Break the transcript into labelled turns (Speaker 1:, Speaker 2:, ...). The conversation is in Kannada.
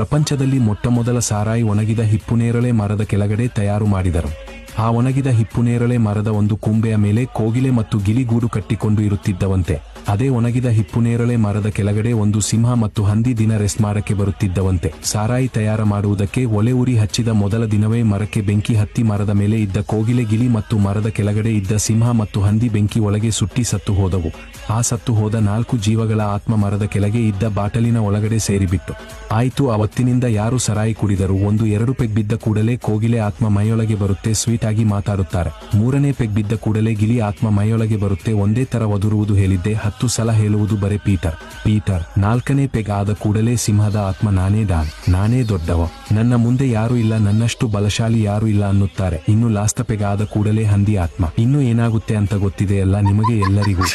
Speaker 1: ಪ್ರಪಂಚದಲ್ಲಿ ಮೊಟ್ಟಮೊದಲ ಸಾರಾಯಿ ಒಣಗಿದ ಹಿಪ್ಪುನೇರಳೆ ಮರದ ಕೆಳಗಡೆ ತಯಾರು ಮಾಡಿದರು. ಆ ಒಣಗಿದ ಹಿಪ್ಪುನೇರಳೆ ಮರದ ಒಂದು ಕೊಂಬೆಯ ಮೇಲೆ ಕೋಗಿಲೆ ಮತ್ತು ಗಿಳಿ ಗೂಡು ಕಟ್ಟಿಕೊಂಡು ಇರುತ್ತಿದ್ದವಂತೆ. ಅದೇ ಒಣಗಿದ ಹಿಪ್ಪುನೇರಳೆ ಮರದ ಕೆಳಗಡೆ ಒಂದು ಸಿಂಹ ಮತ್ತು ಹಂದಿ ದಿನ ರೆಸ್ಟ್ ಮಾಡಕ್ಕೆ ಬರುತ್ತಿದ್ದವಂತೆ. ಸಾರಾಯಿ ತಯಾರ ಮಾಡುವುದಕ್ಕೆ ಒಲೆ ಉರಿ ಹಚ್ಚಿದ ಮೊದಲ ದಿನವೇ ಮರಕ್ಕೆ ಬೆಂಕಿ ಹತ್ತಿ ಮರದ ಮೇಲೆ ಇದ್ದ ಕೋಗಿಲೆ ಗಿಳಿ ಮತ್ತು ಮರದ ಕೆಳಗಡೆ ಇದ್ದ ಸಿಂಹ ಮತ್ತು ಹಂದಿ ಬೆಂಕಿ ಒಳಗೆ ಸುಟ್ಟಿ ಸತ್ತು ಹೋದವು. ಆ ಸತ್ತು ಹೋದ 4 ಜೀವಗಳ ಆತ್ಮ ಮರದ ಕೆಳಗೆ ಇದ್ದ ಬಾಟಲಿನ ಒಳಗಡೆ ಸೇರಿಬಿಟ್ಟು ಆಯ್ತು. ಅವತ್ತಿನಿಂದ ಯಾರು ಸರಾಯಿ ಕುಡಿದರು 1-2 ಪೆಗ್ ಬಿದ್ದ ಕೂಡಲೇ ಕೋಗಿಲೆ ಆತ್ಮ ಮೈಯೊಳಗೆ ಬರುತ್ತೆ, ಸ್ವೀಟ್ ಆಗಿ ಮಾತಾಡುತ್ತಾರೆ. 3ನೇ ಪೆಗ್ ಬಿದ್ದ ಕೂಡಲೇ ಗಿಳಿ ಆತ್ಮ ಮೈಯೊಳಗೆ ಬರುತ್ತೆ, ಒಂದೇ ತರ ಒದುರುವುದು ಹೇಳಿದ್ದೆ, 10 ಸಲ ಹೇಳುವುದು ಬರೇ ಪೀಟರ್. 4ನೇ ಪೆಗ್ ಆದ ಕೂಡಲೇ ಸಿಂಹದ ಆತ್ಮ ನಾನೇ ಡಾನ್, ನಾನೇ ದೊಡ್ಡವ, ನನ್ನ ಮುಂದೆ ಯಾರು ಇಲ್ಲ, ನನ್ನಷ್ಟು ಬಲಶಾಲಿ ಯಾರು ಇಲ್ಲ ಅನ್ನುತ್ತಾರೆ. ಇನ್ನು ಲಾಸ್ಟ್ ಪೆಗ್ ಆದ ಕೂಡಲೇ ಹಂದಿ ಆತ್ಮ, ಇನ್ನು ಏನಾಗುತ್ತೆ ಅಂತ ಗೊತ್ತಿದೆಯಲ್ಲ ನಿಮಗೆ ಎಲ್ಲರಿಗೂ.